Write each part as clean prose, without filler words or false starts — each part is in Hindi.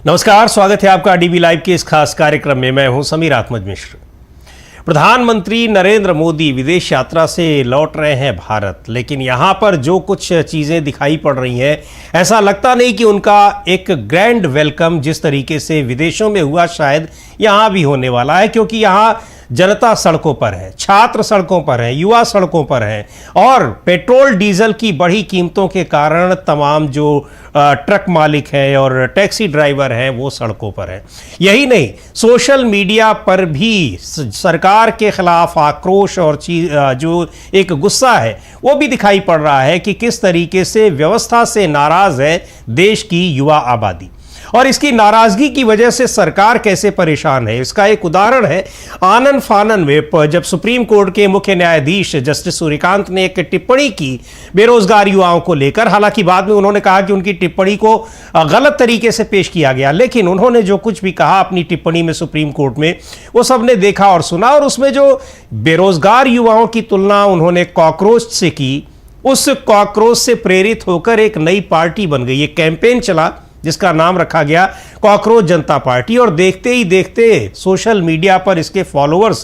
नमस्कार, स्वागत है आपका डीबी लाइव के इस खास कार्यक्रम में। मैं हूं समीर अहमद मिश्र। प्रधानमंत्री नरेंद्र मोदी विदेश यात्रा से लौट रहे हैं भारत, लेकिन यहां पर जो कुछ चीज़ें दिखाई पड़ रही हैं, ऐसा लगता नहीं कि उनका एक ग्रैंड वेलकम जिस तरीके से विदेशों में हुआ शायद यहां भी होने वाला है, क्योंकि यहां जनता सड़कों पर है, छात्र सड़कों पर है, युवा सड़कों पर है और पेट्रोल डीजल की बढ़ी कीमतों के कारण तमाम जो ट्रक मालिक हैं और टैक्सी ड्राइवर हैं वो सड़कों पर हैं। यही नहीं, सोशल मीडिया पर भी सरकार के खिलाफ आक्रोश और जो एक गुस्सा है वो भी दिखाई पड़ रहा है कि किस तरीके से व्यवस्था से नाराज है देश की युवा आबादी और इसकी नाराजगी की वजह से सरकार कैसे परेशान है। इसका एक उदाहरण है आनन फानन में जब सुप्रीम कोर्ट के मुख्य न्यायाधीश जस्टिस सूर्यकांत ने एक टिप्पणी की बेरोजगार युवाओं को लेकर। हालांकि बाद में उन्होंने कहा कि उनकी टिप्पणी को गलत तरीके से पेश किया गया, लेकिन उन्होंने जो कुछ भी कहा अपनी टिप्पणी में सुप्रीम कोर्ट में, वो सबने देखा और सुना। और उसमें जो बेरोजगार युवाओं की तुलना उन्होंने कॉकरोच से की, उस कॉकरोच से प्रेरित होकर एक नई पार्टी बन गई, एक कैंपेन चला जिसका नाम रखा गया कॉकरोच जनता पार्टी। और देखते ही देखते सोशल मीडिया पर इसके फॉलोअर्स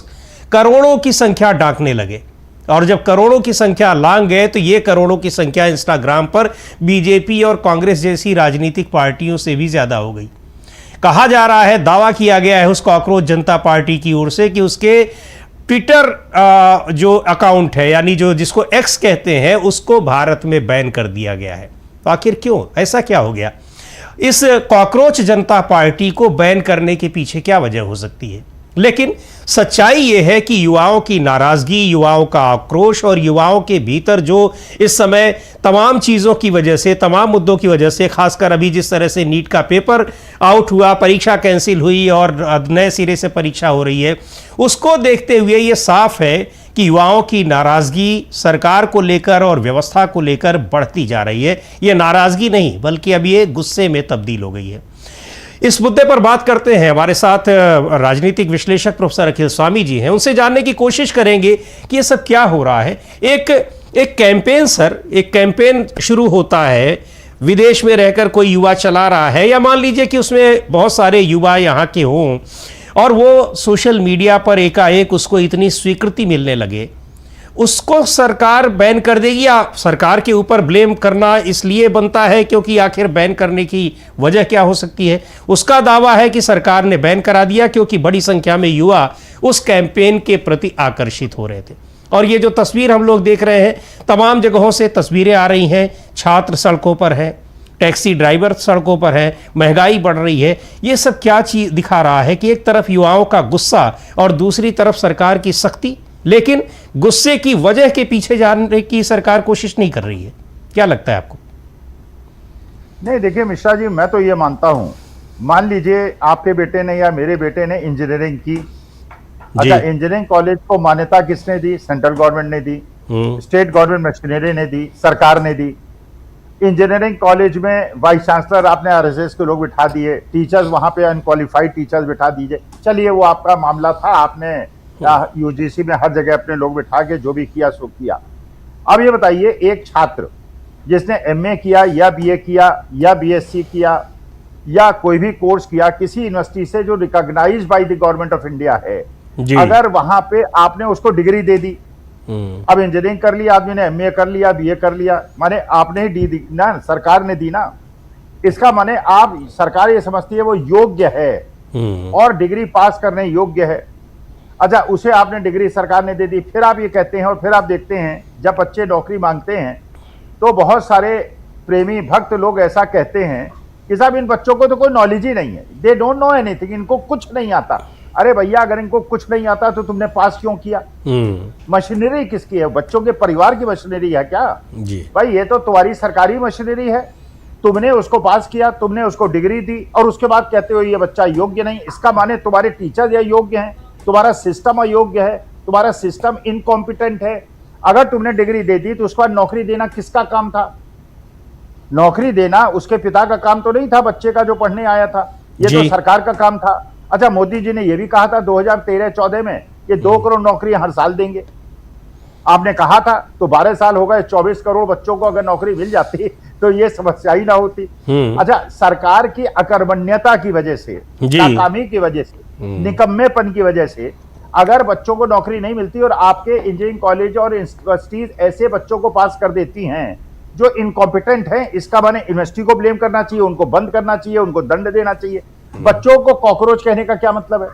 करोड़ों की संख्या डांकने लगे और जब करोड़ों की संख्या लांग गए तो ये करोड़ों की संख्या इंस्टाग्राम पर बीजेपी और कांग्रेस जैसी राजनीतिक पार्टियों से भी ज्यादा हो गई। कहा जा रहा है, दावा किया गया है उस कॉकरोच जनता पार्टी की ओर से कि उसके ट्विटर जो अकाउंट है, यानी जो जिसको एक्स कहते हैं, उसको भारत में बैन कर दिया गया है। तो आखिर क्यों, ऐसा क्या हो गया? इस कॉकरोच जनता पार्टी को बैन करने के पीछे क्या वजह हो सकती है? लेकिन सच्चाई यह है कि युवाओं की नाराजगी, युवाओं का आक्रोश और युवाओं के भीतर जो इस समय तमाम चीज़ों की वजह से, तमाम मुद्दों की वजह से, खासकर अभी जिस तरह से नीट का पेपर आउट हुआ, परीक्षा कैंसिल हुई और नए सिरे से परीक्षा हो रही है, उसको देखते हुए ये साफ है कि युवाओं की नाराजगी सरकार को लेकर और व्यवस्था को लेकर बढ़ती जा रही है। ये नाराजगी नहीं बल्कि अब ये गुस्से में तब्दील हो गई है। इस मुद्दे पर बात करते हैं, हमारे साथ राजनीतिक विश्लेषक प्रोफेसर अखिल स्वामी जी हैं। उनसे जानने की कोशिश करेंगे कि ये सब क्या हो रहा है। एक कैंपेन सर, एक कैंपेन शुरू होता है, विदेश में रहकर कोई युवा चला रहा है, या मान लीजिए कि उसमें बहुत सारे युवा यहाँ के हों और वो सोशल मीडिया पर एकाएक उसको इतनी स्वीकृति मिलने लगे, उसको सरकार बैन कर देगी। या सरकार के ऊपर ब्लेम करना इसलिए बनता है क्योंकि आखिर बैन करने की वजह क्या हो सकती है? उसका दावा है कि सरकार ने बैन करा दिया क्योंकि बड़ी संख्या में युवा उस कैंपेन के प्रति आकर्षित हो रहे थे। और ये जो तस्वीर हम लोग देख रहे हैं, तमाम जगहों से तस्वीरें आ रही हैं, छात्र सड़कों पर हैं, टैक्सी ड्राइवर सड़कों पर है, महंगाई बढ़ रही है। ये सब क्या चीज दिखा रहा है कि एक तरफ युवाओं का गुस्सा और दूसरी तरफ सरकार की सख्ती, लेकिन गुस्से की वजह के पीछे जाने की सरकार कोशिश नहीं कर रही है। क्या लगता है आपको? नहीं, देखिए मिश्रा जी, मैं तो ये मानता हूं, मान लीजिए आपके बेटे ने या मेरे बेटे ने इंजीनियरिंग की। अच्छा, इंजीनियरिंग कॉलेज को मान्यता किसने दी? सेंट्रल गवर्नमेंट ने दी, स्टेट गवर्नमेंट मशीनरी ने दी, सरकार ने दी। इंजीनियरिंग कॉलेज में वाइस चांसलर आपने आरएसएस के लोग बिठा दिए, टीचर्स वहां पे अनक्वालिफाइड टीचर्स बिठा दीजिए। चलिए, वो आपका मामला था, आपने यूजीसी में हर जगह अपने लोग बिठा के जो भी किया सो किया। अब ये बताइए, एक छात्र जिसने एमए किया या बीए किया या बीएससी किया या कोई भी कोर्स किया किसी यूनिवर्सिटी से जो recognised by the government of India है, अगर वहां पे आपने उसको डिग्री दे दी, अब इंजीनियरिंग कर लिया आदमी ने, एमए कर लिया, बीए कर लिया, माने आपने ही दी ना, सरकार ने दी ना। इसका माने आप, सरकार ये समझती है वो योग्य है और डिग्री पास करने योग्य है। अच्छा, उसे आपने डिग्री सरकार ने दे दी, फिर आप ये कहते हैं, और फिर आप देखते हैं जब बच्चे नौकरी मांगते हैं तो बहुत सारे प्रेमी भक्त लोग ऐसा कहते हैं कि साहब इन बच्चों को तो कोई नॉलेज ही नहीं है, दे डोंट नो एनीथिंग, इनको कुछ नहीं आता। अरे भैया, अगर इनको कुछ नहीं आता तो तुमने पास क्यों किया? मशीनरी किसकी है? बच्चों के परिवार की मशीनरी है क्या जी? भाई, ये तो तुम्हारी सरकारी मशीनरी है, तुमने उसको पास किया, तुमने उसको डिग्री दी और उसके बाद कहते हो ये बच्चा योग्य नहीं। इसका माने तुम्हारे टीचर अयोग्य हैं, तुम्हारा सिस्टम अयोग्य है, तुम्हारा सिस्टम इनकॉम्पिटेंट है। अगर तुमने डिग्री दे दी तो उसके बाद नौकरी देना किसका काम था? नौकरी देना उसके पिता का काम तो नहीं था, बच्चे का जो पढ़ने आया था, ये तो सरकार का काम था। अच्छा, मोदी जी ने यह भी कहा था 2013-14 में कि 2 करोड़ नौकरी हर साल देंगे। आपने कहा था तो 12 साल हो गए, 24 करोड़ बच्चों को अगर नौकरी मिल जाती तो ये समस्या ही ना होती। अच्छा, सरकार की अकर्मण्यता की वजह से, नाकामी की वजह से, निकम्मेपन की वजह से अगर बच्चों को नौकरी नहीं मिलती और आपके इंजीनियरिंग कॉलेज और यूनिवर्सिटीज ऐसे बच्चों को पास कर देती हैं जो इनकॉम्पिटेंट हैं, इसका माने यूनिवर्सिटी को ब्लेम करना चाहिए, उनको बंद करना चाहिए, उनको दंड देना चाहिए। बच्चों को कॉकरोच कहने का क्या मतलब है?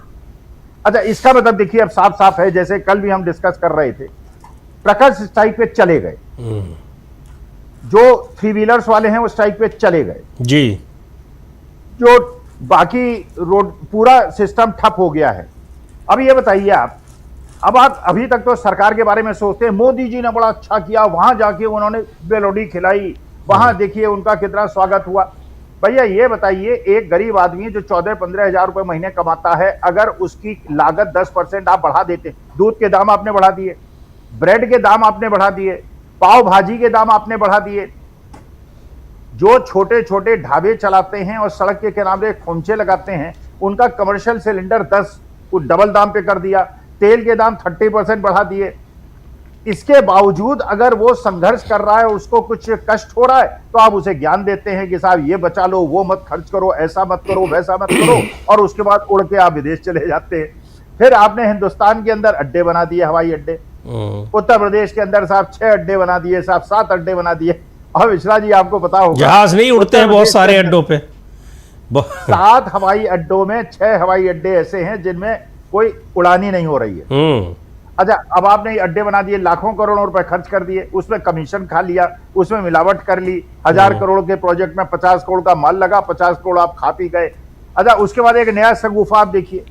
अच्छा, इसका मतलब देखिए अब साफ साफ है, जैसे कल भी हम डिस्कस कर रहे थे, ट्रकर्स स्ट्राइक पे चले गए, जो 3 व्हीलर्स वाले हैं वो स्ट्राइक पे चले गए जी, जो बाकी रोड पूरा सिस्टम ठप हो गया है। अब ये बताइए आप अभी तक तो सरकार के बारे में सोचते हैं, मोदी जी ने बड़ा अच्छा किया, वहां जाके उन्होंने बेलोडी खिलाई, वहां देखिए उनका कितना स्वागत हुआ। भैया ये बताइए, एक गरीब आदमी जो 14-15 हजार रुपए महीने कमाता है, अगर उसकी लागत 10% आप बढ़ा देते, दूध के दाम आपने बढ़ा दिए, ब्रेड के दाम आपने बढ़ा दिए, पाव भाजी के दाम आपने बढ़ा दिए, जो छोटे छोटे ढाबे चलाते हैं और सड़क के किनारे खोमचे लगाते हैं, उनका कमर्शियल सिलेंडर 10 डबल दाम पे कर दिया, तेल के दाम 30% बढ़ा दिए। इसके बावजूद अगर वो संघर्ष कर रहा है, उसको कुछ कष्ट हो रहा है, तो आप उसे ज्ञान देते हैं कि साहब ये बचा लो, वो मत खर्च करो, ऐसा मत करो, वैसा मत करो, और उसके बाद उड़ के आप विदेश चले जाते हैं। फिर आपने हिंदुस्तान के अंदर अड्डे बना दिए, हवाई अड्डे, उत्तर प्रदेश के अंदर साहब 6 अड्डे बना दिए, साहब 7 अड्डे बना दिए। और मिश्रा जी आपको पता होगा, जहाज नहीं उड़ते हैं बहुत सारे अड्डों पे। 7 हवाई अड्डों में 6 हवाई अड्डे ऐसे हैं जिनमें कोई उड़ानी नहीं हो रही है। अच्छा, अब आपने ये अड्डे बना दिए, लाखों करोड़ों रुपए खर्च कर दिए, उसमें कमीशन खा लिया, उसमें मिलावट कर ली, 1000 करोड़ के प्रोजेक्ट में 50 करोड़ का माल लगा, 50 करोड़ आप खा पी गए। अच्छा, उसके बाद एक नया शगुफा आप देखिए,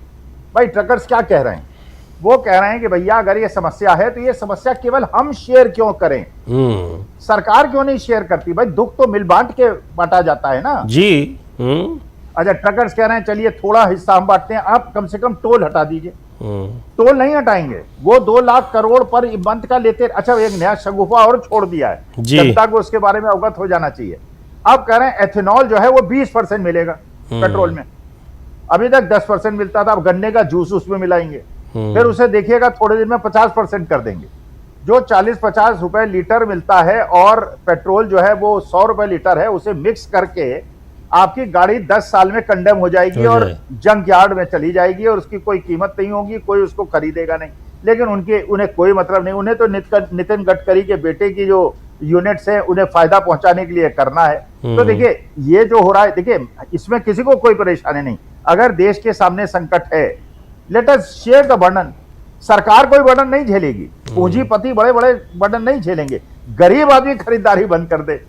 भाई ट्रकर्स क्या कह रहे हैं, वो कह रहे हैं कि भैया अगर ये समस्या है तो ये समस्या केवल हम शेयर क्यों करें, सरकार क्यों नहीं शेयर करती? भाई दुख तो मिल बांट के बांटा जाता है ना जी। अच्छा, ट्रकर्स कह रहे हैं चलिए थोड़ा हिस्सा हम बांटते हैं, आप कम से कम टोल हटा दीजिए। टोल नहीं हटाएंगे, वो 2 लाख करोड़ पर मंथ का लेते। अच्छा, एक नया शगुफा और छोड़ दिया है, जनता को उसके बारे में अवगत हो जाना चाहिए। आप कह रहे हैं एथेनॉल जो है वो 20% मिलेगा पेट्रोल में, अभी तक 10% मिलता था, अब गन्ने का जूस उसमें मिलाएंगे, फिर उसे देखिएगा थोड़े दिन में 50% कर देंगे। जो 40-50 रुपए लीटर मिलता है और पेट्रोल जो है वो 100 रुपए लीटर है, उसे मिक्स करके आपकी गाड़ी 10 साल में कंडेम हो जाएगी और जंक यार्ड में चली जाएगी और उसकी कोई कीमत नहीं होगी, कोई उसको खरीदेगा नहीं। लेकिन उन्हें कोई मतलब नहीं, उन्हें तो नितिन गडकरी के बेटे की जो यूनिट्स है उन्हें फायदा पहुंचाने के लिए करना है। तो देखिए ये जो हो रहा है, देखिए इसमें किसी को कोई परेशानी नहीं। अगर देश के सामने संकट है, let us share the burden. सरकार कोई बर्डन नहीं झेलेगी, पूंजीपति बड़े बड़े बर्डन नहीं झेलेंगे, गरीब आदमी खरीदारी बंद कर दे।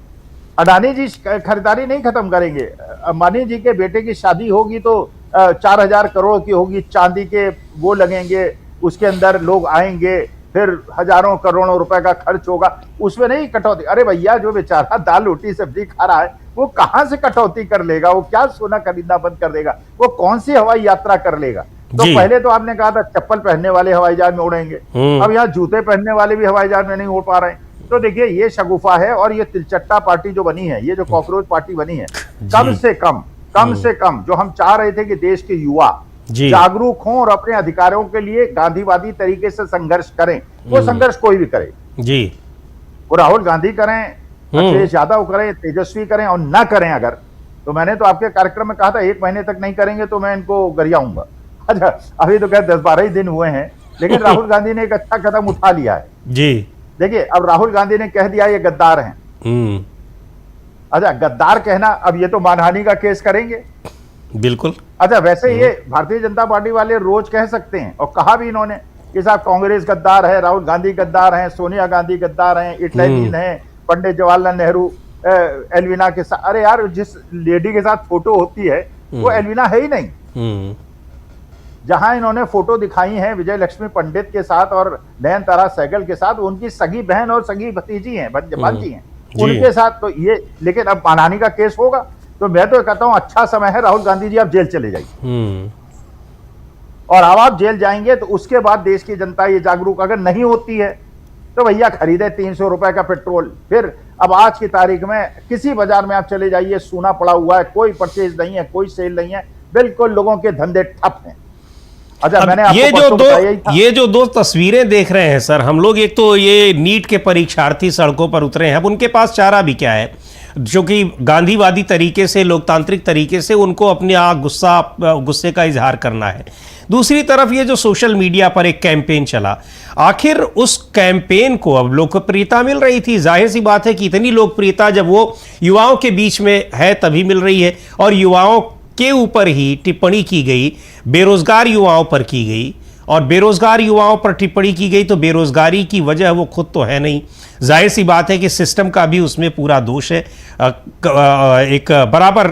अडानी जी खरीदारी नहीं खत्म करेंगे, अंबानी जी के बेटे की शादी होगी तो 4000 करोड़ की होगी, चांदी के वो लगेंगे, उसके अंदर लोग आएंगे, फिर हजारों करोड़ों रुपए का खर्च होगा, उसमें नहीं कटौती। अरे भैया, जो बेचारा दाल रोटी सब्जी खा रहा है वो कहां से कटौती कर लेगा? वो क्या सोना खरीदना बंद कर देगा? वो कौन सी हवाई यात्रा कर लेगा? तो पहले तो आपने कहा था चप्पल पहनने वाले हवाई जहाज में उड़ेंगे, अब यहाँ जूते पहनने वाले भी हवाई जहाज में नहीं उड़ पा रहे हैं। तो देखिए ये शगुफा है, और ये तिलचट्टा पार्टी जो बनी है, ये जो कॉकरोच पार्टी बनी है, कम से कम जो हम चाह रहे थे कि देश के युवा जागरूक हों और अपने अधिकारों के लिए गांधीवादी तरीके से संघर्ष करें, वो संघर्ष कोई भी करे जी, वो राहुल गांधी करें, अखिलेश यादव करें, तेजस्वी करें, और ना करें अगर, तो मैंने तो आपके कार्यक्रम में कहा था 1 महीने तक नहीं करेंगे तो मैं इनको गरियाऊंगा। अच्छा, अभी तो क्या 10-12 ही दिन हुए हैं, लेकिन राहुल गांधी ने एक अच्छा कदम उठा लिया है जी। देखिए अब राहुल गांधी ने कह दिया ये गद्दार हैं। अच्छा, गद्दार कहना, अब ये तो मानहानि का केस करेंगे बिल्कुल। अच्छा, वैसे ये भारतीय जनता पार्टी वाले रोज कह सकते हैं, और कहा भी इन्होंने कि साहब कांग्रेस गद्दार है, राहुल गांधी गद्दार हैं, सोनिया गांधी गद्दार हैं, इटलीन है, पंडित जवाहरलाल नेहरू एलविना के साथ। अरे यार, जिस लेडी के साथ फोटो होती है वो एलविना है ही नहीं। जहां इन्होंने फोटो दिखाई है विजय लक्ष्मी पंडित के साथ और नयनतारा सहगल के साथ, उनकी सगी बहन और सगी भतीजी हैं, भांजी हैं, उनके साथ। तो ये, लेकिन अब मानहानि का केस होगा, तो मैं तो कहता हूं अच्छा समय है, राहुल गांधी जी आप जेल चले जाइए। और अब आप जेल जाएंगे तो उसके बाद देश की जनता ये जागरूक अगर नहीं होती है तो भैया खरीदे 300 रुपए का पेट्रोल। फिर अब आज की तारीख में किसी बाजार में आप चले जाइए, सूना पड़ा हुआ है, कोई परचेज नहीं है, कोई सेल नहीं है, बिल्कुल लोगों के धंधे ठप हैं। अच्छा, मैंने ये जो दो तस्वीरें देख रहे हैं सर हम लोग, एक तो ये नीट के परीक्षार्थी सड़कों पर उतरे हैं, अब उनके पास चारा भी क्या है। जो कि गांधीवादी तरीके से, लोकतांत्रिक तरीके से उनको अपने गुस्से का इजहार करना है। दूसरी तरफ ये जो सोशल मीडिया पर एक कैंपेन चला, आखिर उस कैंपेन को अब लोकप्रियता मिल रही थी। जाहिर सी बात है कि इतनी लोकप्रियता जब वो युवाओं के बीच में है तभी मिल रही है, और युवाओं के ऊपर ही टिप्पणी की गई, बेरोजगार युवाओं पर की गई, और बेरोजगार युवाओं पर टिप्पणी की गई तो बेरोजगारी की वजह वो खुद तो है नहीं। जाहिर सी बात है कि सिस्टम का भी उसमें पूरा दोष है, एक बराबर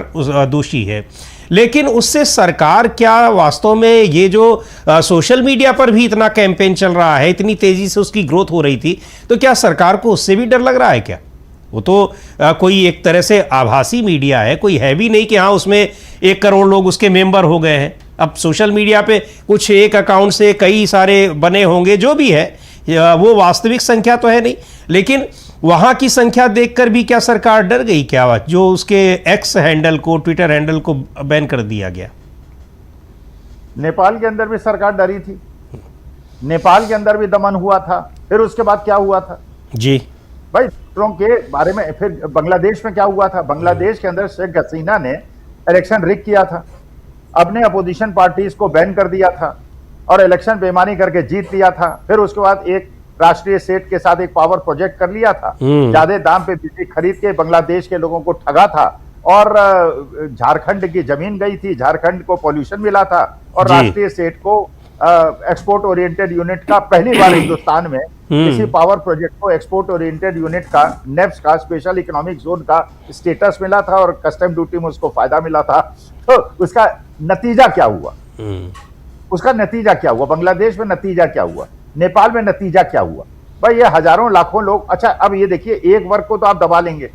दोषी है। लेकिन उससे सरकार क्या वास्तव में, ये जो सोशल मीडिया पर भी इतना कैंपेन चल रहा है, इतनी तेजी से उसकी ग्रोथ हो रही थी, तो क्या सरकार को उससे भी डर लग रहा है क्या? वो तो कोई एक तरह से आभासी मीडिया है, कोई है भी नहीं कि हाँ उसमें 1 करोड़ लोग उसके मेंबर हो गए हैं। अब सोशल मीडिया पे कुछ एक अकाउंट से कई सारे बने होंगे, जो भी है वो वास्तविक संख्या तो है नहीं, लेकिन वहां की संख्या देखकर भी क्या सरकार डर गई क्या, जो उसके एक्स हैंडल को, ट्विटर हैंडल को बैन कर दिया गया? नेपाल के अंदर भी सरकार डरी थी, नेपाल के अंदर भी दमन हुआ था। फिर उसके बाद क्या हुआ था जी भाई, दूसरों के बारे में? फिर बांग्लादेश में क्या हुआ था? बांग्लादेश के अंदर शेख हसीना ने इलेक्शन रिग किया था, अपने अपोजिशन पार्टीज को बैन कर दिया था और इलेक्शन बेईमानी करके जीत लिया था। फिर उसके बाद एक राष्ट्रीय सेठ के साथ एक पावर प्रोजेक्ट कर लिया था, ज्यादा दाम पे बिजली खरीद के बांग्लादेश के लोगों को ठगा था, और झारखंड की जमीन गई थी, झारखंड को पॉल्यूशन मिला था, और राष्ट्रीय सेठ को एक्सपोर्ट ओरिएंटेड यूनिट का पहली बार हिंदुस्तान में किसी पावर प्रोजेक्ट को एक्सपोर्ट ओरिएंटेड यूनिट का, नेप्स का, स्पेशल इकोनॉमिक जोन का स्टेटस मिला था, और कस्टम ड्यूटी में उसको फायदा मिला था। तो उसका नतीजा क्या हुआ? उसका नतीजा क्या हुआ? बांग्लादेश में नतीजा क्या हुआ? नेपाल में नतीजा क्या हुआ? भाई ये हजारों लाखों लोग। अच्छा, अब ये देखिए, एक वर्ग को तो आप दबा लेंगे,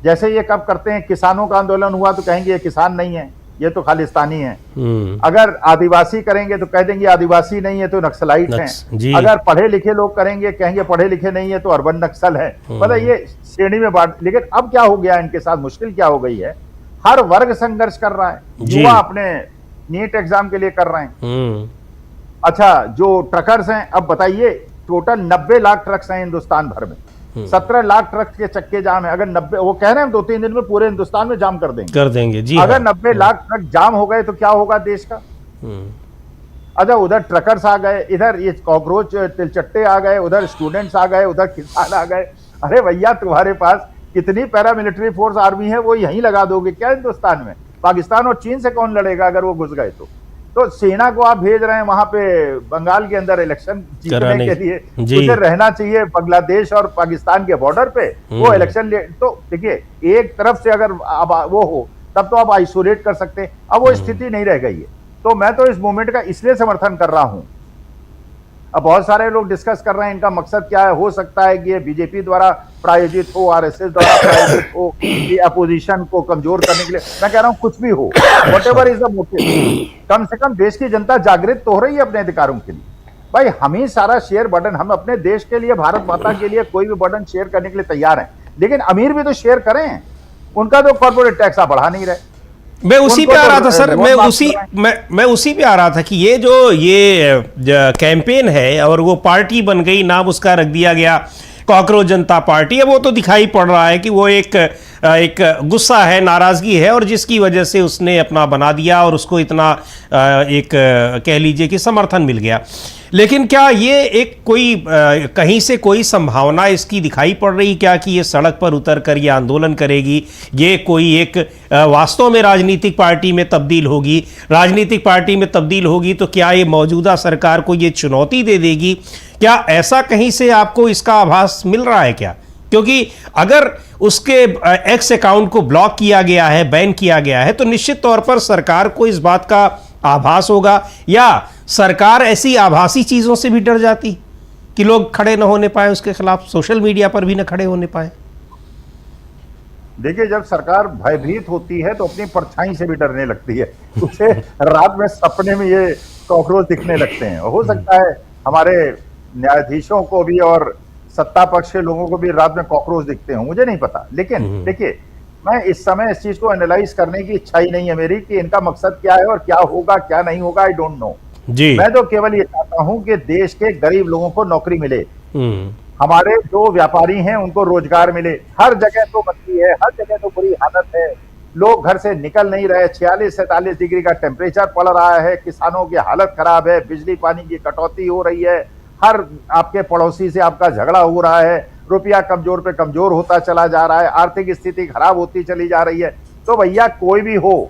जैसे ये कब करते हैं, किसानों का आंदोलन हुआ तो कहेंगे ये किसान नहीं है, ये तो खालिस्तानी है। अगर आदिवासी करेंगे तो कह देंगे आदिवासी नहीं है तो नक्सलाइट हैं। अगर पढ़े लिखे लोग करेंगे, कहेंगे पढ़े लिखे नहीं है तो अर्बन नक्सल है। मतलब ये श्रेणी में बांट। लेकिन अब क्या हो गया इनके साथ, मुश्किल क्या हो गई है, हर वर्ग संघर्ष कर रहा है। युवा अपने नीट एग्जाम के लिए कर रहे हैं। अच्छा, जो ट्रकर्स हैं, अब बताइए, टोटल 90 लाख ट्रक्स हैं हिंदुस्तान भर में, 17 लाख ट्रक के चक्के जाम है। अगर 90, वो कह रहे हैं हम 2-3 दिन में पूरे हिंदुस्तान में जाम कर देंगे जी। अगर 90 लाख ट्रक जाम हो गए तो क्या होगा देश का? अच्छा, उधर ट्रकर्स आ गए, इधर ये कॉकरोच तिलचट्टे आ गए, उधर स्टूडेंट्स आ गए, उधर किसान आ गए। अरे भैया, तुम्हारे पास कितनी पैरामिलिट्री फोर्स आर्मी है, वो यहीं लगा दोगे क्या हिंदुस्तान में? पाकिस्तान और चीन से कौन लड़ेगा अगर वो घुस गए तो सेना को आप भेज रहे हैं वहां पे बंगाल के अंदर इलेक्शन जीतने के लिए। उसे रहना चाहिए बांग्लादेश और पाकिस्तान के बॉर्डर पे, वो इलेक्शन ले। तो देखिए, एक तरफ से अगर अब वो हो तब तो आप आइसोलेट कर सकते हैं, अब वो स्थिति नहीं रह गई है। तो मैं तो इस मूवमेंट का इसलिए समर्थन कर रहा हूं। अब बहुत सारे लोग डिस्कस कर रहे हैं इनका मकसद क्या है। हो सकता है कि ये बीजेपी द्वारा प्रायोजित हो, आरएसएस द्वारा प्रायोजित हो, कि अपोजिशन को कमजोर करने के लिए। मैं कह रहा हूं कुछ भी हो, व्हाटएवर इज द मोटिव, कम से कम देश की जनता जागृत तो हो रही है अपने अधिकारों के लिए। भाई, हम ही सारा शेयर बर्डन, हम अपने देश के लिए, भारत माता के लिए कोई भी बर्डन शेयर करने के लिए तैयार हैं, लेकिन अमीर भी तो शेयर करें। उनका तो कॉर्पोरेट टैक्स आप बढ़ा नहीं रहे। मैं उसी पे आ रहा था सर, मैं उसी पे आ रहा था कि ये जो कैंपेन है और वो पार्टी बन गई, नाम उसका रख दिया गया कॉकरोच जनता पार्टी है, वो तो दिखाई पड़ रहा है कि वो एक गुस्सा है, नाराजगी है, और जिसकी वजह से उसने अपना बना दिया और उसको इतना एक कह लीजिए कि समर्थन मिल गया। लेकिन क्या ये एक कोई कहीं से कोई संभावना इसकी दिखाई पड़ रही क्या कि ये सड़क पर उतर कर ये आंदोलन करेगी, ये कोई एक वास्तव में राजनीतिक पार्टी में तब्दील होगी? राजनीतिक पार्टी में तब्दील होगी तो क्या ये मौजूदा सरकार को ये चुनौती दे देगी? क्या ऐसा कहीं से आपको इसका आभास मिल रहा है क्या? क्योंकि अगर उसके एक्स अकाउंट को ब्लॉक किया गया है, बैन किया गया है, तो निश्चित तौर पर सरकार को इस बात का आभास होगा, या सरकार ऐसी आभासी चीजों से भी डर जाती कि लोग खड़े न होने पाए उसके खिलाफ, सोशल मीडिया पर भी न खड़े होने पाए? देखिए, जब सरकार भयभीत होती है तो अपनी परछाई से भी डरने लगती है। उसे रात में सपने में ये कॉकरोच दिखने लगते हैं। हो सकता है हमारे न्यायाधीशों को भी और सत्ता पक्ष के लोगों को भी रात में कॉकरोच दिखते हों, मुझे नहीं पता। लेकिन देखिए, मैं इस समय इस चीज को एनालाइज करने की इच्छा ही नहीं है मेरी कि इनका मकसद क्या है और क्या होगा क्या नहीं होगा, आई डोंट नो। मैं तो केवल ये चाहता हूं कि देश के गरीब लोगों को नौकरी मिले, हमारे जो व्यापारी हैं उनको रोजगार मिले। हर जगह तो मंदी है, हर जगह तो बुरी हालत है, लोग घर से निकल नहीं रहे, 46-47 डिग्री का टेम्परेचर पड़ रहा है, किसानों की हालत खराब है, बिजली पानी की कटौती हो रही है, हर आपके पड़ोसी से आपका झगड़ा हो रहा है, रुपया कमजोर पे कमजोर होता चला जा रहा है, आर्थिक स्थिति खराब होती चली जा रही है। तो भैया कोई भी हो,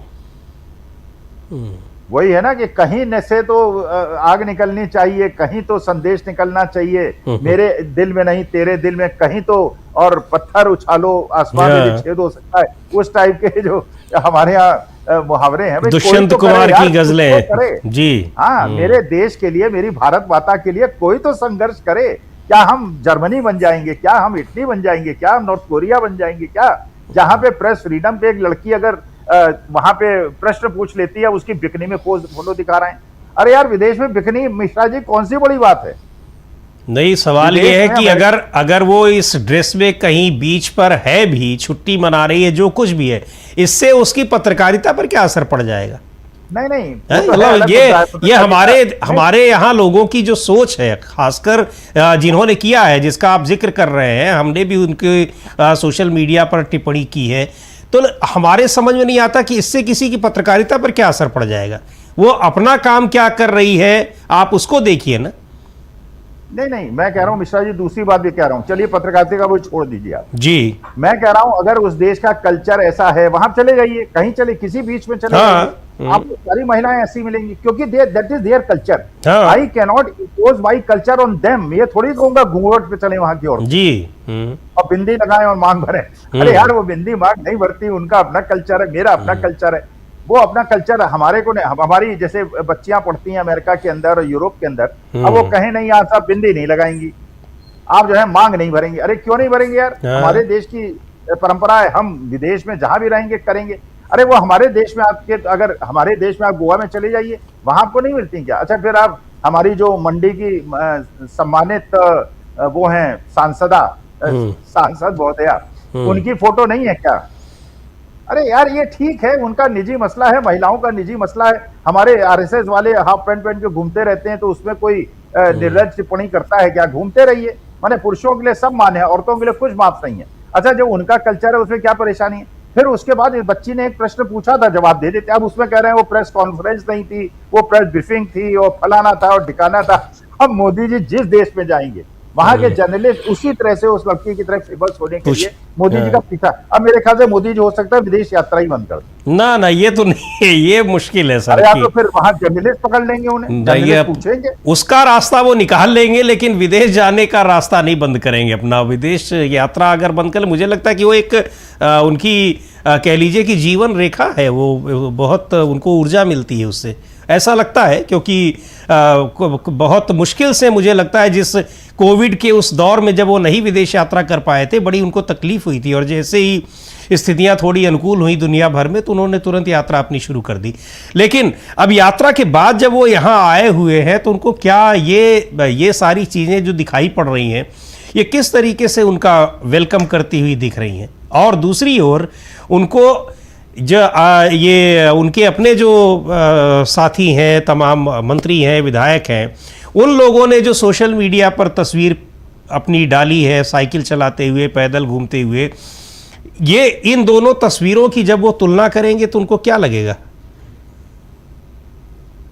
वही है ना कि कहीं न से तो आग निकलनी चाहिए, कहीं तो संदेश निकलना चाहिए, मेरे दिल में नहीं तेरे दिल में कहीं तो, और पत्थर उछालो आसमान में भी छेद हो सकता है, उस टाइप के जो हमारे यहाँ मुहावरे हैं। दुष्यंत कुमार की गजलें जी। हाँ, मेरे देश के लिए, मेरी भारत माता के लिए कोई तो संघर्ष करे। क्या हम जर्मनी बन जाएंगे, क्या हम इटली बन जाएंगे, क्या हम नॉर्थ कोरिया बन जाएंगे क्या, जहां पे प्रेस फ्रीडम पे एक लड़की अगर वहां पे प्रश्न पूछ लेती है, उसकी बिकनी में फोटो दिखा रहे हैं। अरे यार, विदेश में बिकनी मिश्रा जी कौन सी बड़ी बात है? नहीं, सवाल ये है कि अगर वो इस ड्रेस में कहीं बीच पर है भी, छुट्टी मना रही है, जो कुछ भी है, इससे उसकी पत्रकारिता पर क्या असर पड़ जाएगा? नहीं मतलब ये हमारे यहाँ लोगों की जो सोच है, खासकर जिन्होंने किया है, जिसका आप जिक्र कर रहे हैं, हमने भी उनके सोशल मीडिया पर टिप्पणी की है, तो हमारे समझ में नहीं आता कि इससे किसी की पत्रकारिता पर क्या असर पड़ जाएगा। वो अपना काम क्या कर रही है, आप उसको देखिए ना। नहीं, मैं कह रहा हूं मिश्रा जी, दूसरी बात भी कह रहा हूं, चलिए पत्रकारिता का वो छोड़ दीजिए आप जी। मैं कह रहा हूं अगर उस देश का कल्चर ऐसा है, वहां चले जाइए, कहीं चले, किसी बीच में चले जाइए, आपको सारी महिलाएं ऐसी मिलेंगी, क्योंकि that is their culture. I can not impose my culture on them. ये थोड़ी कहूंगा घूंघट पे चले वहां की ओर जी, और बिंदी लगाएं और मांग भरें। अरे यार, वो बिंदी मांग नहीं भरती, उनका अपना कल्चर है, मेरा अपना कल्चर है, वो अपना कल्चर हमारे को नहीं। हमारी जैसे बच्चियां पढ़ती हैं अमेरिका के अंदर और यूरोप के अंदर, अब वो कहें नहीं, यहाँ सब बिंदी नहीं लगाएंगी, आप जो है मांग नहीं भरेंगे। अरे क्यों नहीं भरेंगे यार, हमारे देश की परंपरा है, हम विदेश में जहां भी रहेंगे करेंगे। अरे वो हमारे देश में आपके, अगर हमारे देश में आप गोवा में चले जाइए, वहां आपको नहीं मिलती क्या? अच्छा, फिर आप हमारी जो मंडी की सम्मानित वो हैं सांसद बहुत है आप, उनकी फोटो नहीं है क्या? अरे यार, ये ठीक है, उनका निजी मसला है, महिलाओं का निजी मसला है। हमारे आरएसएस वाले हाफ पैंट पहन के घूमते रहते हैं, तो उसमें कोई निर्लज टिप्पणी करता है क्या? घूमते रहिए, माने पुरुषों के लिए सब मान है, औरतों के लिए कुछ माफ नहीं है। अच्छा, जो उनका कल्चर है उसमें क्या परेशानी है? फिर उसके बाद इस बच्ची ने एक प्रश्न पूछा था, जवाब दे देते। अब उसमें कह रहे हैं वो प्रेस कॉन्फ्रेंस नहीं थी, वो प्रेस ब्रीफिंग थी, वो फलाना था और ठिकाना था। अब मोदी जी जिस देश में जाएंगे, वहां के जर्नलिस्ट उसी तरह से उस लड़की की तरह फेमस होने के लिए मोदी जी का पीछा। अब मेरे ख्याल से मोदी जी हो सकता है विदेश यात्रा ही बंद कर दे। ना, ये तो नहीं, ये मुश्किल है सर। तो फिर वहां जर्नलिस्ट पकड़ लेंगे, उन्हें जर्नलिस्ट पूछेंगे, उसका रास्ता वो निकाल लेंगे, लेकिन विदेश जाने का रास्ता नहीं बंद करेंगे अपना। विदेश यात्रा अगर बंद कर, मुझे लगता है कि वो एक उनकी कह लीजिए कि जीवन रेखा है, वो बहुत उनको ऊर्जा मिलती है उससे, ऐसा लगता है। क्योंकि बहुत मुश्किल से मुझे लगता है, जिस कोविड के उस दौर में जब वो नहीं विदेश यात्रा कर पाए थे, बड़ी उनको तकलीफ हुई थी, और जैसे ही स्थितियां थोड़ी अनुकूल हुई दुनिया भर में, तो उन्होंने तुरंत यात्रा अपनी शुरू कर दी। लेकिन अब यात्रा के बाद जब वो यहाँ आए हुए हैं, तो उनको क्या ये सारी चीज़ें जो दिखाई पड़ रही हैं, ये किस तरीके से उनका वेलकम करती हुई दिख रही हैं? और दूसरी ओर उनको ये उनके अपने जो साथी हैं, तमाम मंत्री हैं, विधायक हैं, उन लोगों ने जो सोशल मीडिया पर तस्वीर अपनी डाली है साइकिल चलाते हुए, पैदल घूमते हुए, ये इन दोनों तस्वीरों की जब वो तुलना करेंगे तो उनको क्या लगेगा?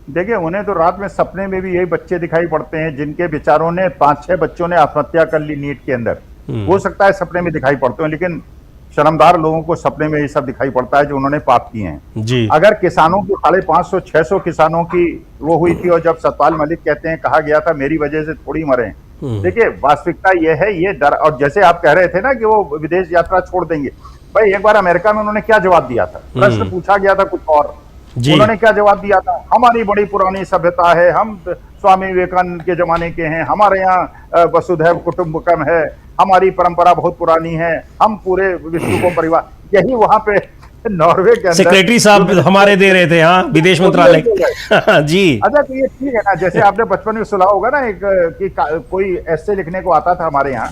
देखिए, उन्हें तो रात में सपने में भी यही बच्चे दिखाई पड़ते हैं जिनके बेचारों ने 5-6 बच्चों ने आत्महत्या कर ली नीट के अंदर। हो सकता है सपने में दिखाई पड़ते हैं, लेकिन शर्मदार लोगों को सपने में ये सब दिखाई पड़ता है जो उन्होंने पाप किए हैं जी। अगर किसानों की 550-600 किसानों की वो हुई थी, और जब सतपाल मलिक कहते हैं, कहा गया था मेरी वजह से थोड़ी मरे। देखिए, वास्तविकता ये है, ये डर। और जैसे आप कह रहे थे ना कि वो विदेश यात्रा छोड़ देंगे, भाई एक बार अमेरिका में उन्होंने क्या जवाब दिया था? प्रश्न पूछा गया था कुछ और, उन्होंने क्या जवाब दिया था? हमारी बड़ी पुरानी सभ्यता है, हम स्वामी विवेकानंद के जमाने के हैं, हमारे यहाँ वसुधैव कुटुंबकम है, हमारी परंपरा बहुत पुरानी है, हम पूरे विश्व को परिवार। यही वहां पे नॉर्वे के अंदर सेक्रेटरी साहब हमारे दे रहे थे, हाँ, विदेश मंत्रालय जी। अच्छा, तो ये ठीक है ना, जैसे आपने बचपन में सुना होगा ना, एक कि कोई ऐसे लिखने को आता था हमारे यहाँ,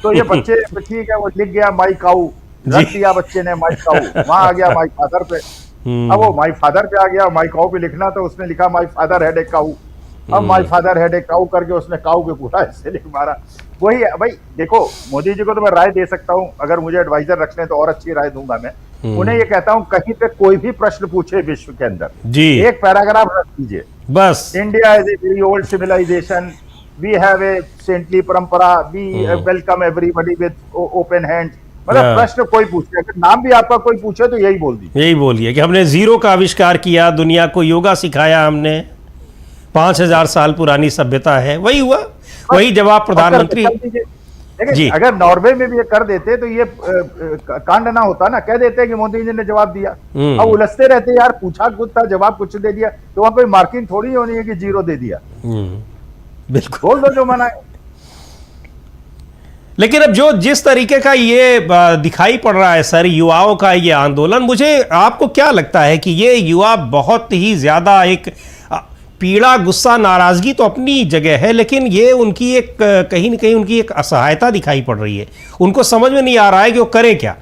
तो ये बच्चे ठीक है, वो लिख गया माई काऊ, रख दिया बच्चे ने माई काऊ, वहां आ गया माई फादर पे। अब वो माई फादर पे आ गया, माई काऊ पे लिखना, तो उसने लिखा माई फादर हैड ए काऊ। अब माई फादर हैड ए काऊ करके उसने काऊ पे पूरा ऐसे लिख मारा। वही है भाई। देखो, मोदी जी को तो मैं राय दे सकता हूं, अगर मुझे एडवाइजर रख लें तो और अच्छी राय दूंगा मैं। उन्हें ये कहता हूं, कहीं पे कोई भी प्रश्न पूछे विश्व के अंदर, जी एक पैराग्राफ रख दीजिए, बस। India is a very old civilisation, we have a saintly परंपरा, we welcome everybody with open hands. मतलब प्रश्न कोई पूछे, अगर नाम भी आपका कोई पूछे तो यही बोल दीजिए, यही बोलिए कि हमने जीरो का आविष्कार किया, दुनिया को योगा सिखाया हमने, 5000 साल पुरानी सभ्यता है। वही हुआ, वही जवाब प्रधानमंत्री जी। अगर नॉर्वे में भी ये कर देते तो ये कांड ना होता ना, कह देते कि मोदी जी ने जवाब दिया। अब उलझते रहते यार, पूछा कुछ था जवाब कुछ दे दिया, तो वहां कोई मार्किंग थोड़ी होनी है कि जीरो दे दिया। बिल्कुल बोल दो जो मना है। लेकिन अब जो जिस तरीके का ये दिखाई पड़ रहा है सर, युवाओं का ये आंदोलन, मुझे आपको क्या लगता है कि ये युवा बहुत ही ज्यादा एक पीड़ा, गुस्सा, नाराजगी तो अपनी जगह है, लेकिन ये उनकी एक कहीं ना कहीं उनकी एक असहायता दिखाई पड़ रही है। उनको समझ में नहीं आ रहा है कि वो करें क्या।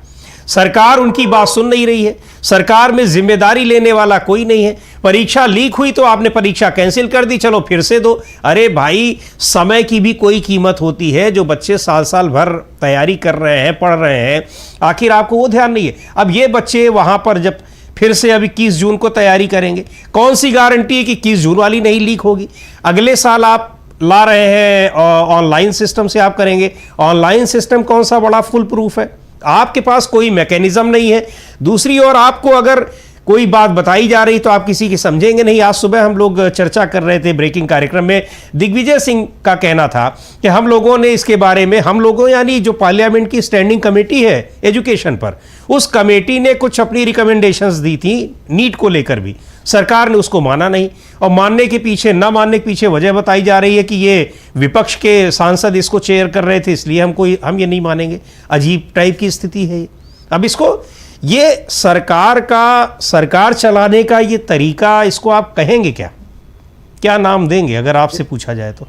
सरकार उनकी बात सुन नहीं रही है, सरकार में जिम्मेदारी लेने वाला कोई नहीं है। परीक्षा लीक हुई तो आपने परीक्षा कैंसिल कर दी, चलो फिर से दो। अरे भाई, समय की भी कोई कीमत होती है। जो बच्चे साल साल भर तैयारी कर रहे हैं, पढ़ रहे हैं, आखिर आपको वो ध्यान नहीं है। अब ये बच्चे वहां पर जब फिर से अब 21 जून को तैयारी करेंगे, कौन सी गारंटी है कि 21 जून वाली नहीं लीक होगी। अगले साल आप ला रहे हैं ऑनलाइन सिस्टम से आप करेंगे, ऑनलाइन सिस्टम कौन सा बड़ा फुल प्रूफ है, आपके पास कोई मैकेनिज्म नहीं है। दूसरी ओर आपको अगर कोई बात बताई जा रही तो आप किसी की समझेंगे नहीं। आज सुबह हम लोग चर्चा कर रहे थे ब्रेकिंग कार्यक्रम में, दिग्विजय सिंह का कहना था कि हम लोगों ने इसके बारे में, हम लोगों यानी जो पार्लियामेंट की स्टैंडिंग कमेटी है एजुकेशन पर, उस कमेटी ने कुछ अपनी रिकमेंडेशंस दी थी नीट को लेकर भी, सरकार ने उसको माना नहीं। और मानने के पीछे, ना मानने के पीछे वजह बताई जा रही है कि ये विपक्ष के सांसद इसको चेयर कर रहे थे, इसलिए हम ये नहीं मानेंगे। अजीब टाइप की स्थिति है। अब इसको, ये सरकार चलाने का ये तरीका, इसको आप कहेंगे क्या नाम देंगे अगर आपसे पूछा जाए तो?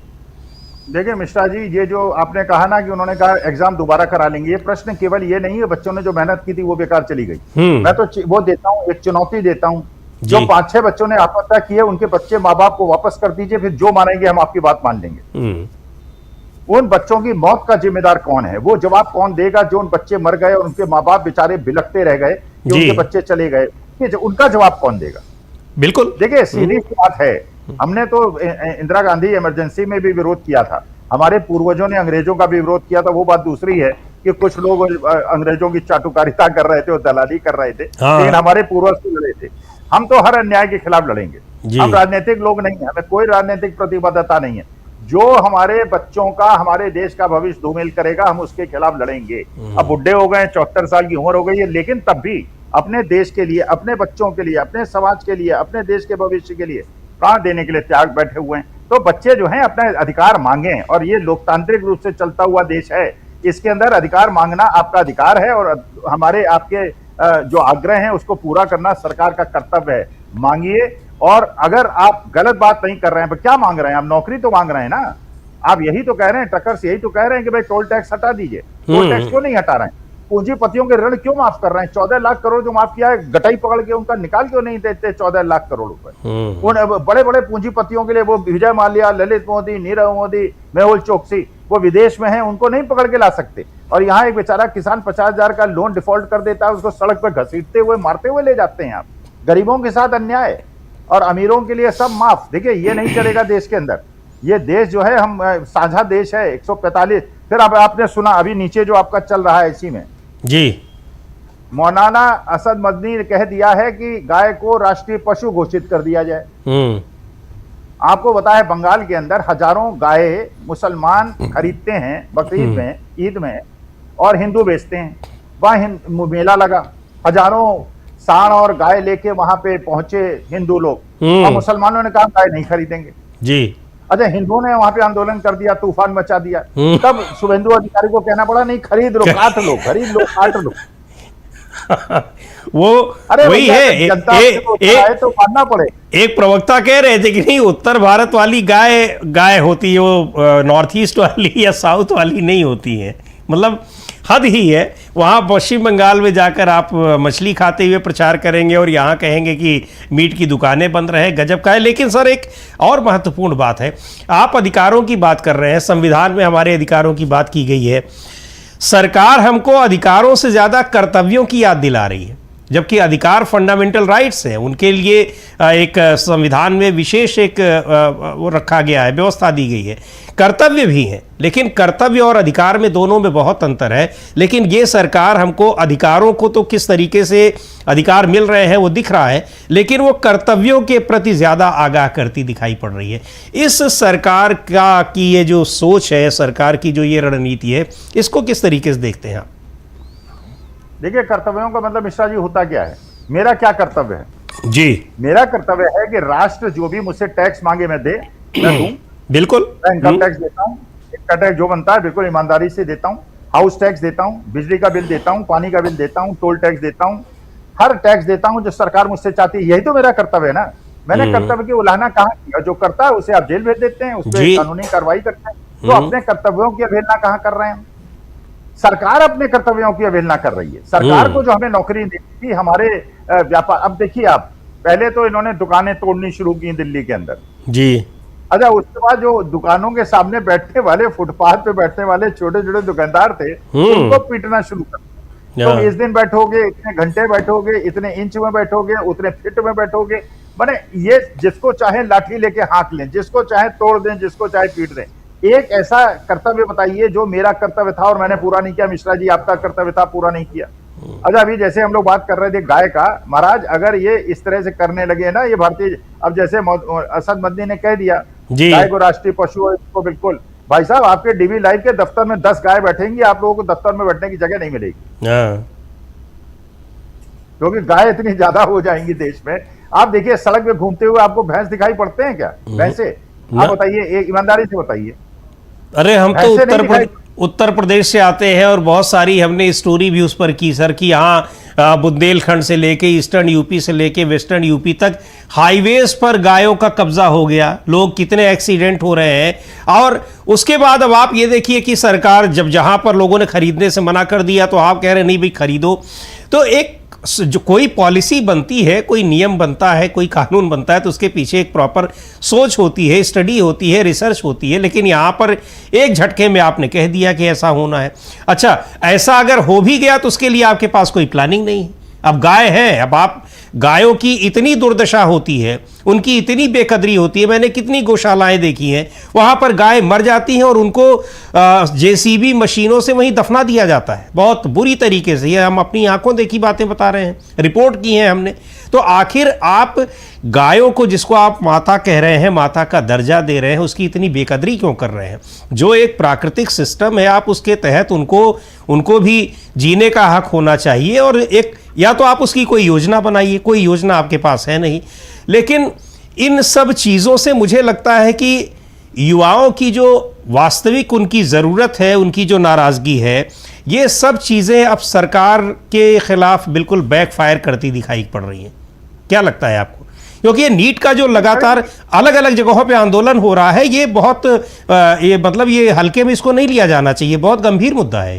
देखिए मिश्रा जी, ये जो आपने कहा ना कि उन्होंने कहा एग्जाम दोबारा करा लेंगे, ये प्रश्न केवल ये नहीं है बच्चों ने जो मेहनत की थी वो बेकार चली गई। मैं तो वो देता हूं, एक चुनौती देता हूं, जो 5-6 बच्चों ने आत्महत्या की है उनके बच्चे माँ बाप को वापस कर दीजिए, फिर जो मानेंगे हम आपकी बात मान लेंगे। उन बच्चों की मौत का जिम्मेदार कौन है, वो जवाब कौन देगा जो उन बच्चे मर गए और उनके माँ बाप बेचारे बिलखते रह गए कि उनके बच्चे चले गए, उनका जवाब कौन देगा? बिल्कुल। देखिए सीधी सी बात है, हमने तो इंदिरा गांधी इमरजेंसी में भी विरोध किया था, हमारे पूर्वजों ने अंग्रेजों का भी विरोध किया था। वो बात दूसरी है कि कुछ लोग अंग्रेजों की चाटुकारिता कर रहे थे और दलाली कर रहे थे, लेकिन हमारे पूर्वज तो लड़े थे। हम तो हर अन्याय के खिलाफ लड़ेंगे। हम राजनीतिक लोग नहीं है, हमें कोई राजनीतिक प्रतिबद्धता नहीं है। जो हमारे बच्चों का, हमारे देश का भविष्य धूमिल करेगा, हम उसके खिलाफ लड़ेंगे। अब बुढ़े हो गए, 74 साल की उम्र हो गई है, लेकिन तब भी अपने देश के लिए, अपने बच्चों के लिए, अपने समाज के लिए, अपने देश के भविष्य के लिए प्राण देने के लिए त्याग बैठे हुए हैं। तो बच्चे जो हैं अपने अधिकार मांगे, और ये लोकतांत्रिक रूप से चलता हुआ देश है, इसके अंदर अधिकार मांगना आपका अधिकार है, और हमारे आपके जो आग्रह हैं उसको पूरा करना सरकार का कर्तव्य है। मांगिए, और अगर आप गलत बात नहीं कर रहे हैं, क्या मांग रहे हैं आप? नौकरी तो मांग रहे हैं ना, आप यही तो कह रहे हैं, ट्रकर्स यही तो कह रहे हैं कि भाई टोल टैक्स हटा दीजिए। टोल टैक्स क्यों नहीं हटा रहे हैं? पूंजीपतियों के ऋण क्यों माफ कर रहे हैं? 14 लाख करोड़ जो माफ किया है, गटाई पकड़ के उनका निकाल क्यों नहीं देते 14 लाख करोड़ रुपए? उन बड़े बड़े पूंजीपतियों के लिए, वो विजय माल्या, ललित मोदी, नीरव मोदी, मेहुल चोकसी, वो विदेश में हैं, उनको नहीं पकड़ के ला सकते। और यहाँ एक बेचारा किसान 50,000 का लोन डिफॉल्ट कर देता है, उसको सड़क पर घसीटते हुए, मारते हुए ले जाते हैं आप। गरीबों के साथ अन्याय और अमीरों के लिए सब माफ। देखिए ये नहीं चलेगा देश के अंदर। ये देश जो है, हम साझा देश है, 145। फिर अब आपने सुना अभी नीचे जो आपका चल रहा है, इसी में जी मौलाना असद मदनी ने कह दिया है कि गाय को राष्ट्रीय पशु घोषित कर दिया जाए। आपको पता है बंगाल के अंदर हजारों गाय मुसलमान खरीदते हैं बकरीद में, ईद में, और हिंदू बेचते हैं। वहां मेला लगा, हजारों सांड और गाय लेके वहां पे पहुंचे हिंदू लोग, और मुसलमानों ने कहा गाय नहीं खरीदेंगे जी। अच्छा, हिंदुओं ने वहां पे आंदोलन कर दिया, तूफान मचा दिया। तब शुभेंदु अधिकारी को कहना पड़ा नहीं, खरीद लो, काट लो, खरीद लो, काट लो। वो वही है, तो मानना पड़े। एक प्रवक्ता कह रहे थे कि नहीं, उत्तर भारत वाली गाय होती है, वो नॉर्थ ईस्ट वाली या साउथ वाली नहीं होती है। मतलब हद ही है। वहाँ पश्चिम बंगाल में जाकर आप मछली खाते हुए प्रचार करेंगे और यहाँ कहेंगे कि मीट की दुकानें बंद रहे, गजब का है। लेकिन सर एक और महत्वपूर्ण बात है, आप अधिकारों की बात कर रहे हैं, संविधान में हमारे अधिकारों की बात की गई है। सरकार हमको अधिकारों से ज़्यादा कर्तव्यों की याद दिला रही है, जबकि अधिकार फंडामेंटल राइट्स हैं, उनके लिए एक संविधान में विशेष एक वो रखा गया है, व्यवस्था दी गई है। कर्तव्य भी हैं, लेकिन कर्तव्य और अधिकार में दोनों में बहुत अंतर है। लेकिन ये सरकार हमको अधिकारों को तो किस तरीके से अधिकार मिल रहे हैं वो दिख रहा है, लेकिन वो कर्तव्यों के प्रति ज़्यादा आगाह करती दिखाई पड़ रही है। इस सरकार का की ये जो सोच है, सरकार की जो ये रणनीति है, इसको किस तरीके से देखते हैं आप? देखिए, कर्तव्यों का मतलब मिश्रा जी होता क्या है? मेरा क्या कर्तव्य है? जी, मेरा कर्तव्य है कि राष्ट्र जो भी मुझसे टैक्स मांगे मैं दूं। बिल्कुल। मैं इनकम टैक्स देता हूँ, इनका टैक्स जो बनता है बिल्कुल ईमानदारी से देता हूँ। हाउस टैक्स देता हूँ, बिजली का बिल देता हूँ, पानी का बिल देता हूँ, टोल टैक्स देता हूँ, हर टैक्स देता हूँ जो सरकार मुझसे चाहती है। यही तो मेरा कर्तव्य है ना। मैंने कर्तव्य की उल्लंघना कहाँ की? जो करता है उसे आप जेल भेज देते हैं, उस पर कानूनी कार्रवाई करते हैं। तो अपने कर्तव्यों की अवहेलना कहाँ कर रहे हैं? सरकार अपने कर्तव्यों की अवहेलना कर रही है। सरकार को जो हमें नौकरी दी थी, हमारे व्यापार, अब देखिए आप, पहले तो इन्होंने दुकानें तोड़नी शुरू की दिल्ली के अंदर जी। अच्छा, उसके बाद जो दुकानों के सामने बैठने वाले, फुटपाथ पे बैठने वाले छोटे छोटे दुकानदार थे, उनको पीटना शुरू कर। तुम इस दिन बैठोगे, इतने घंटे बैठोगे, इतने इंच में बैठोगे, उतने फीट में बैठोगे। माने ये जिसको चाहे लाठी लेके हाँक लें, जिसको चाहे तोड़ दें, जिसको चाहे पीट दें। एक ऐसा कर्तव्य बताइए जो मेरा कर्तव्य था और मैंने पूरा नहीं किया। मिश्रा जी, आपका कर्तव्य था, पूरा नहीं किया। अच्छा, अभी जैसे हम लोग बात कर रहे थे गाय का, महाराज अगर ये इस तरह से करने लगे ना, ये भारतीय, अब जैसे असद मदनी ने कह दिया गाय को राष्ट्रीय पशु है, इसको बिल्कुल, भाई साहब आपके डीवी लाइव के दफ्तर में 10 गाय बैठेंगी, आप लोगों को दफ्तर में बैठने की जगह नहीं मिलेगी, क्योंकि गाय इतनी ज्यादा हो जाएंगी देश में। आप देखिए, सड़क पे घूमते हुए आपको भैंस दिखाई पड़ते हैं क्या? भैंसे, आप बताइए, एक ईमानदारी से बताइए। अरे हम तो उत्तर प्रदेश से आते हैं और बहुत सारी हमने स्टोरी भी उस पर की सर, कि यहाँ बुंदेलखंड से लेके ईस्टर्न यूपी से लेके वेस्टर्न यूपी तक हाईवेज पर गायों का कब्जा हो गया, लोग कितने एक्सीडेंट हो रहे हैं। और उसके बाद अब आप ये देखिए कि सरकार जब जहाँ पर लोगों ने खरीदने से मना कर दिया, तो आप कह रहे नहीं भाई खरीदो। तो एक जो कोई पॉलिसी बनती है, कोई नियम बनता है, कोई कानून बनता है, तो उसके पीछे एक प्रॉपर सोच होती है, स्टडी होती है, रिसर्च होती है। लेकिन यहाँ पर एक झटके में आपने कह दिया कि ऐसा होना है। अच्छा, ऐसा अगर हो भी गया तो उसके लिए आपके पास कोई प्लानिंग नहीं है। अब गाय है, अब आप गायों की इतनी दुर्दशा होती है, उनकी इतनी बेकदरी होती है। मैंने कितनी गौशालाएं देखी हैं, वहाँ पर गाय मर जाती हैं और उनको जेसीबी मशीनों से वहीं दफना दिया जाता है, बहुत बुरी तरीके से। ये हम अपनी आंखों देखी बातें बता रहे हैं, रिपोर्ट की हैं हमने। तो आखिर आप गायों को, जिसको आप माता कह रहे हैं, माता का दर्जा दे रहे हैं, उसकी इतनी बेकदरी क्यों कर रहे हैं? जो एक प्राकृतिक सिस्टम है, आप उसके तहत उनको भी जीने का हक होना चाहिए। और एक, या तो आप उसकी कोई योजना बनाइए, कोई योजना आपके पास है नहीं। लेकिन इन सब चीज़ों से मुझे लगता है कि युवाओं की जो वास्तविक उनकी ज़रूरत है, उनकी जो नाराज़गी है, ये सब चीज़ें अब सरकार के खिलाफ बिल्कुल बैकफायर करती दिखाई पड़ रही हैं। क्या लगता है आपको? क्योंकि ये नीट का जो लगातार अलग अलग जगहों पे आंदोलन हो रहा है, ये बहुत ये हल्के में इसको नहीं लिया जाना चाहिए, बहुत गंभीर मुद्दा है।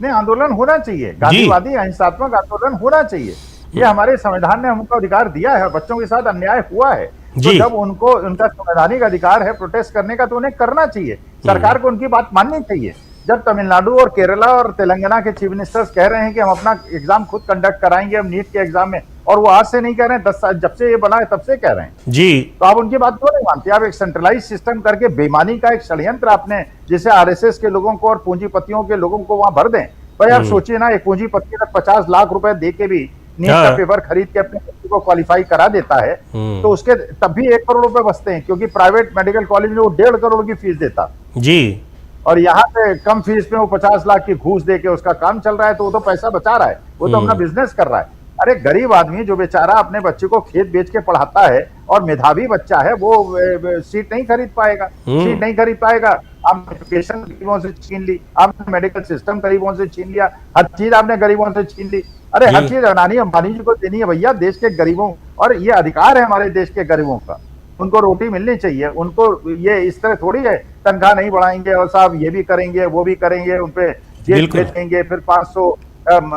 नहीं, आंदोलन होना चाहिए, गांधीवादी अहिंसात्मक आंदोलन होना चाहिए। ये हमारे संविधान ने हमको अधिकार दिया है। बच्चों के साथ अन्याय हुआ है, तो जब उनको उनका संवैधानिक अधिकार है प्रोटेस्ट करने का, तो उन्हें करना चाहिए। सरकार को उनकी बात माननी चाहिए। जब तमिलनाडु और केरला और तेलंगाना के चीफ मिनिस्टर्स कह रहे हैं कि हम अपना एग्जाम खुद कंडक्ट कराएंगे, हम नीट के एग्जाम में, और वो आज से नहीं कह रहे हैं, 10 साल जब से ये बना है तब से कह रहे हैं जी, तो आप उनकी बात क्यों नहीं मानते? आप एक सेंट्रलाइज सिस्टम करके बेईमानी का एक षड्यंत्र आपने, जिसे आरएसएस के लोगों को और पूंजीपतियों के लोगों को वहां भर दें। भाई आप सोचिए ना, एक पूंजीपति तक 50 लाख रुपए दे के भी नीट का पेपर खरीद के अपने बच्चे को क्वालिफाई करा देता है, तो उसके तब भी 1 करोड़ रुपए बचते हैं, क्योंकि प्राइवेट मेडिकल कॉलेज में वो 1.5 करोड़ की फीस देता जी, और यहाँ पे कम फीस में वो 50 लाख की घूस दे के उसका काम चल रहा है, तो वो तो पैसा बचा रहा है, वो तो अपना बिजनेस कर रहा है। अरे गरीब आदमी जो बेचारा अपने बच्चे को खेत बेच के पढ़ाता है और मेधावी बच्चा है, वो सीट नहीं खरीद पाएगा, सीट नहीं खरीद पाएगा। आपने एजुकेशन गरीबों से छीन ली, आपने मेडिकल सिस्टम गरीबों से छीन लिया, हर चीज आपने गरीबों से छीन ली। अरे हर चीज अडानी अंबानी जी को देनी है भैया, देश के गरीबों, और ये अधिकार है हमारे देश के गरीबों का। उनको रोटी मिलनी चाहिए। उनको ये इस तरह थोड़ी है तनख्वाह नहीं बढ़ाएंगे और साहब ये भी करेंगे वो भी करेंगे, उन पे जेल बिल्कुल। भेजेंगे, फिर 500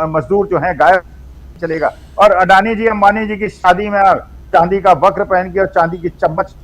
मजदूर जो हैं गायब चलेगा। और अडानी जी अंबानी जी की शादी में चांदी का वक्र पहन के और चांदी की चम्मच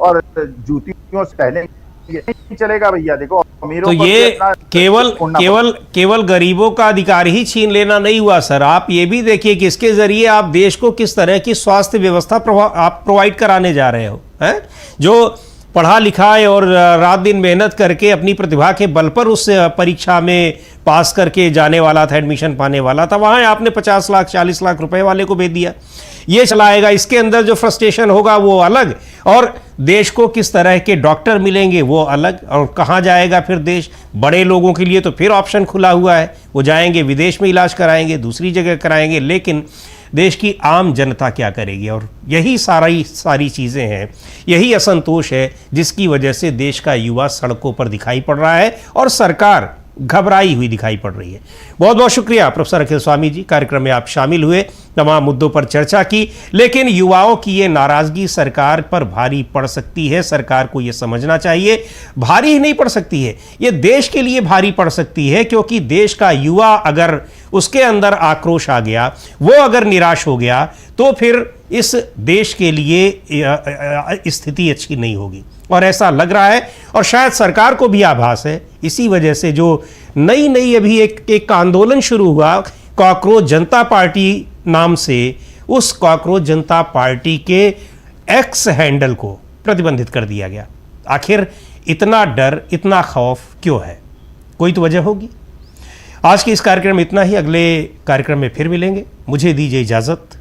और जूतियों से टहलेंगे, नहीं चलेगा भैया। देखो अमीरों तो को भी ये अपना केवल छोड़ना केवल केवल गरीबों का अधिकार ही छीन लेना नहीं हुआ सर, आप ये भी देखिए कि इसके जरिए आप देश को किस तरह की स्वास्थ्य व्यवस्था आप प्रोवाइड कराने जा रहे हो, हैं? जो पढ़ा लिखा है और रात दिन मेहनत करके अपनी प्रतिभा के बल पर उस परीक्षा में पास करके जाने वाला था, एडमिशन पाने वाला था, वहाँ आपने 50 लाख 40 लाख रुपए वाले को भेज दिया। ये चलाएगा, इसके अंदर जो फ्रस्ट्रेशन होगा वो अलग, और देश को किस तरह के डॉक्टर मिलेंगे वो अलग, और कहाँ जाएगा फिर देश। बड़े लोगों के लिए तो फिर ऑप्शन खुला हुआ है, वो जाएंगे विदेश में इलाज कराएंगे, दूसरी जगह कराएंगे, लेकिन देश की आम जनता क्या करेगी। और यही सारी चीज़ें हैं, यही असंतोष है जिसकी वजह से देश का युवा सड़कों पर दिखाई पड़ रहा है और सरकार घबराई हुई दिखाई पड़ रही है। बहुत बहुत शुक्रिया प्रोफेसर अखिल स्वामी जी, कार्यक्रम में आप शामिल हुए, तमाम मुद्दों पर चर्चा की, लेकिन युवाओं की ये नाराजगी सरकार पर भारी पड़ सकती है। सरकार को ये समझना चाहिए, भारी ही नहीं पड़ सकती है, ये देश के लिए भारी पड़ सकती है, क्योंकि देश का युवा अगर उसके अंदर आक्रोश आ गया, वो अगर निराश हो गया, तो फिर इस देश के लिए स्थिति अच्छी नहीं होगी। और ऐसा लग रहा है, और शायद सरकार को भी आभास है। इसी वजह से जो नई अभी एक आंदोलन शुरू हुआ कॉकरोच जनता पार्टी नाम से, उस कॉकरोच जनता पार्टी के एक्स हैंडल को प्रतिबंधित कर दिया गया। आखिर इतना डर, इतना खौफ क्यों है? कोई तो वजह होगी। आज के इस कार्यक्रम में इतना ही, अगले कार्यक्रम में फिर मिलेंगे। मुझे दीजिए इजाज़त।